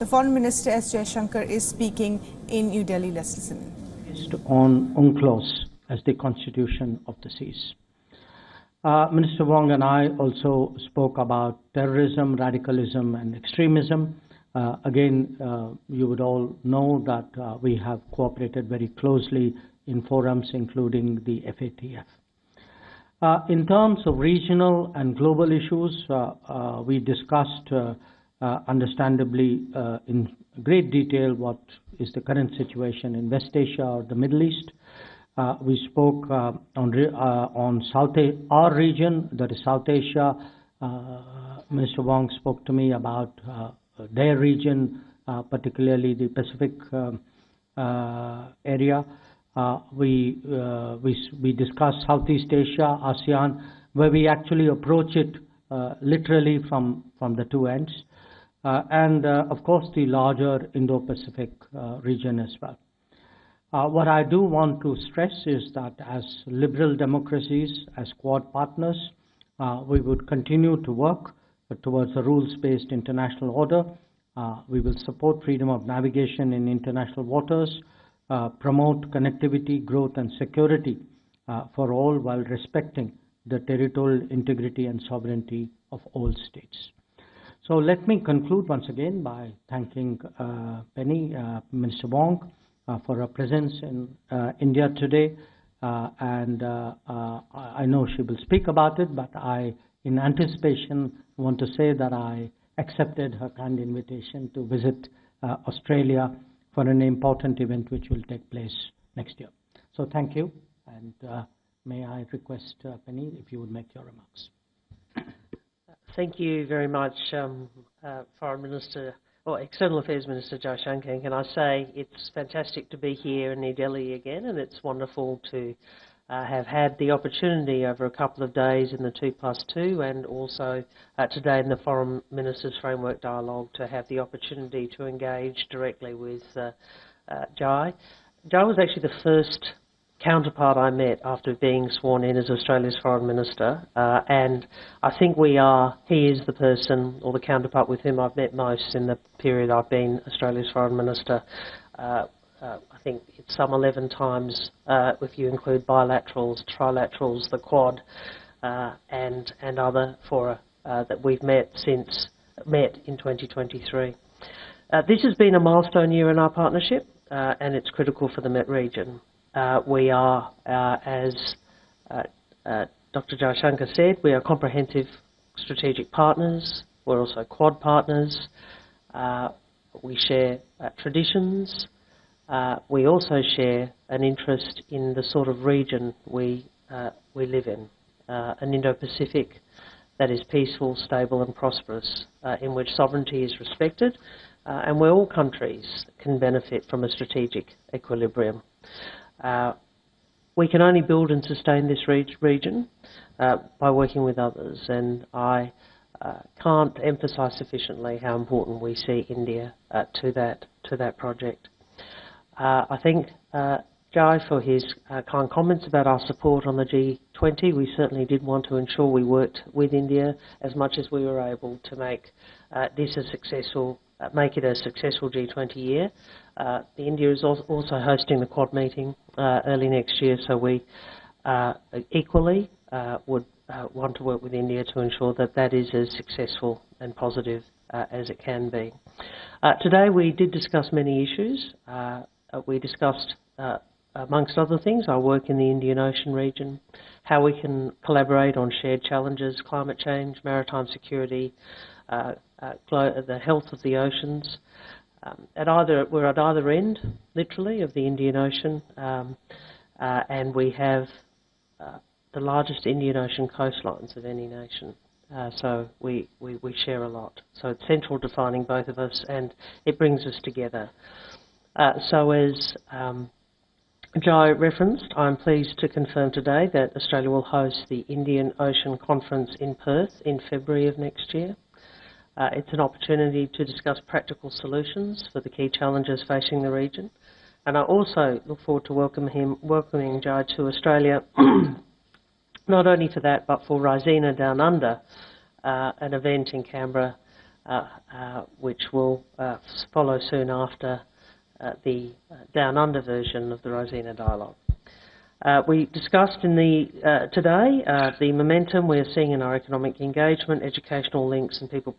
The Foreign Minister S. Jaishankar is speaking in New Delhi. Let's listen in. On UNCLOS as the constitution of the seas. Minister Wong and I also spoke about terrorism, radicalism and extremism. Again, you would all know that we have cooperated very closely in forums including the FATF. In terms of regional and global issues, we discussed understandably in great detail what is the current situation in West Asia or the Middle East. We spoke on our region, that is South Asia. Minister Wong spoke to me about their region, particularly the Pacific area. We discussed Southeast Asia, ASEAN, where we actually approach it literally from the two ends. And of course the larger Indo-Pacific region as well. What I do want to stress is that as liberal democracies, as Quad partners, we would continue to work towards a rules-based international order. We will support freedom of navigation in international waters, promote connectivity, growth and security for all while respecting the territorial integrity and sovereignty of all states. So let me conclude once again by thanking Penny, Minister Wong, for her presence in India today. I know she will speak about it, but in anticipation, want to say that I accepted her kind invitation to visit Australia for an important event which will take place next year. So thank you, and may I request Penny if you would make your remarks. Thank you very much, Foreign Minister, or External Affairs Minister Jaishankar. Can I say it's fantastic to be here in New Delhi again, and it's wonderful to have had the opportunity over a couple of days in the 2+2 and also today in the Foreign Ministers Framework Dialogue to have the opportunity to engage directly with Jai. Jai was actually the first counterpart I met after being sworn in as Australia's Foreign Minister, and I think he is the person or the counterpart with whom I've met most in the period I've been Australia's Foreign Minister. I think it's some 11 times if you include bilaterals, trilaterals, the Quad, and other fora that we've met in 2023. This has been a milestone year in our partnership, and it's critical for the Met region. We are, as Dr. Jaishankar said, we are comprehensive strategic partners. We're also Quad partners. We share traditions. We also share an interest in the sort of region we live in, an Indo-Pacific that is peaceful, stable and prosperous, in which sovereignty is respected, and where all countries can benefit from a strategic equilibrium. We can only build and sustain this region by working with others, and I can't emphasise sufficiently how important we see India to that project. I thank Jai for his kind comments about our support on the G20. We certainly did want to ensure we worked with India as much as we were able to make this a successful. Make it a successful G20 year. India is also hosting the Quad meeting early next year, so we equally would want to work with India to ensure that that is as successful and positive as it can be. Today we did discuss many issues. We discussed, amongst other things, our work in the Indian Ocean region, how we can collaborate on shared challenges, climate change, maritime security, the health of the oceans. We're at either end, literally, of the Indian Ocean, and we have the largest Indian Ocean coastlines of any nation. So we share a lot. So it's central to finding both of us, and it brings us together. So as Jai referenced, I'm pleased to confirm today that Australia will host the Indian Ocean Conference in Perth in February of next year. It's an opportunity to discuss practical solutions for the key challenges facing the region. And I also look forward to welcoming Jai to Australia, not only for that, but for Raisina Down Under, an event in Canberra which will follow soon after the Down Under version of the Rosina Dialogue. We discussed in today the momentum we're seeing in our economic engagement, educational links and people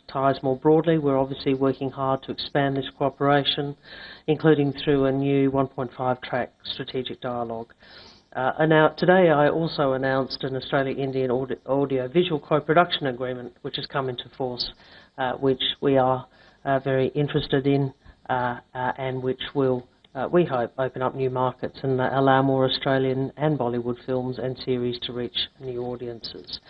ties more broadly. We're obviously working hard to expand this cooperation, including through a new 1.5-track strategic dialogue. Today I also announced an Australia-Indian audio-visual co-production agreement which has come into force, which we are very interested in and which will, we hope, open up new markets and allow more Australian and Bollywood films and series to reach new audiences.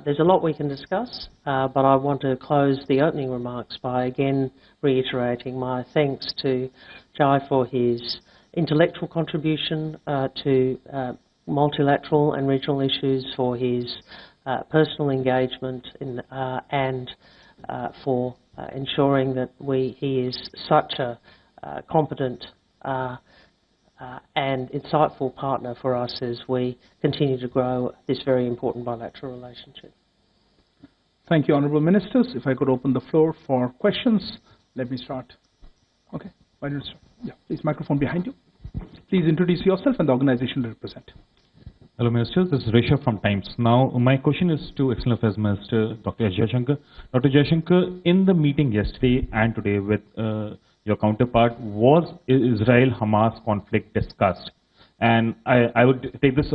There's a lot we can discuss, but I want to close the opening remarks by again reiterating my thanks to Jai for his intellectual contribution to multilateral and regional issues, for his personal engagement and for ensuring that he is such a competent and insightful partner for us as we continue to grow this very important bilateral relationship. Thank you, Honourable Ministers. If I could open the floor for questions, let me start. Okay, Prime Minister. Yeah, please, microphone behind you. Please introduce yourself and the organization you represent. Hello, Ministers. This is Rishabh from Times. Now, my question is to External Affairs Minister Dr. Jaishankar. Dr. Jaishankar, in the meeting yesterday and today with your counterpart, was Israel-Hamas conflict discussed? And I would take this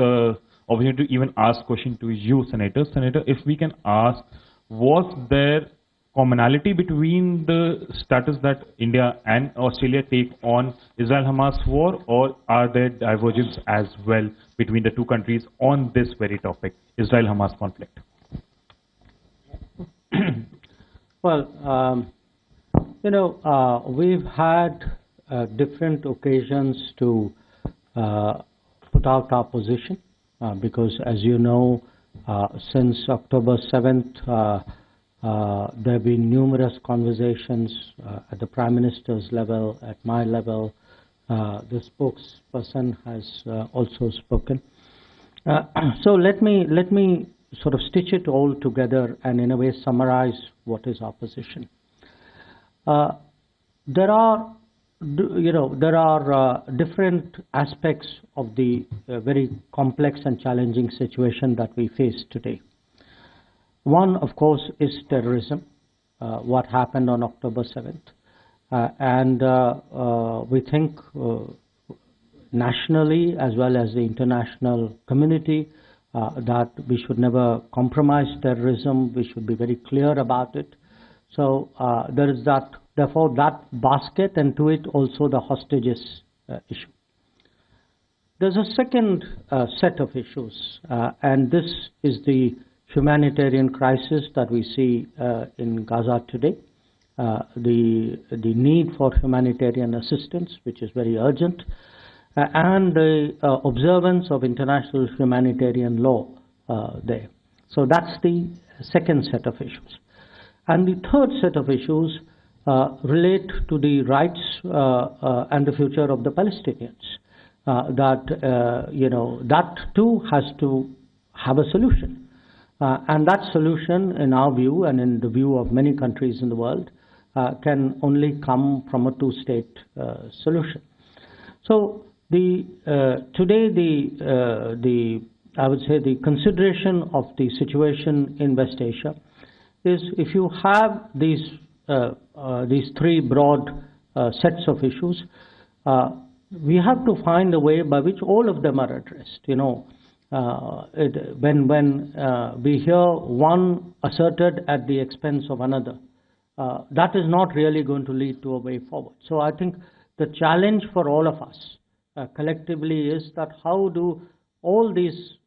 opportunity to even ask a question to you, Senator. Senator, if we can ask, was there commonality between the status that India and Australia take on Israel-Hamas war, or are there divergences as well between the two countries on this very topic, Israel-Hamas conflict? Well, we've had different occasions to put out our position because, as you know, since October 7th, there have been numerous conversations at the Prime Minister's level, at my level. The spokesperson has also spoken. So let me sort of stitch it all together and in a way summarize what is our position. There are different aspects of the very complex and challenging situation that we face today. One, of course, is terrorism, what happened on October 7th. And we think nationally as well as the international community that we should never compromise terrorism. We should be very clear about it. So there is that, therefore, that basket, and to it also the hostages issue. There's a second set of issues, and this is the humanitarian crisis that we see in Gaza today, the need for humanitarian assistance, which is very urgent, and the observance of international humanitarian law there. So that's the second set of issues. And the third set of issues relate to the rights and the future of the Palestinians. That too has to have a solution. And that solution, in our view and in the view of many countries in the world, can only come from a two-state solution. So today, I would say the consideration of the situation in West Asia is, if you have these three broad sets of issues, we have to find a way by which all of them are addressed. When we hear one asserted at the expense of another, that is not really going to lead to a way forward. So I think the challenge for all of us collectively is that how do all these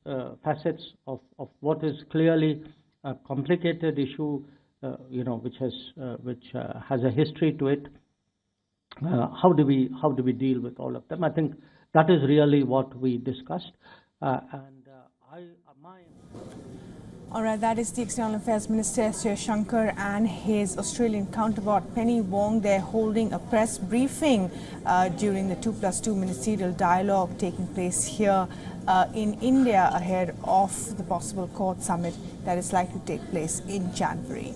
facets of what is clearly a complicated issue, which has a history to it, how do we deal with all of them? I think that is really what we discussed. All right, that is the External Affairs Minister S. Jaishankar and his Australian counterpart Penny Wong. They're holding a press briefing during the 2+2 Ministerial Dialogue taking place here in India ahead of the possible Quad Summit that is likely to take place in January.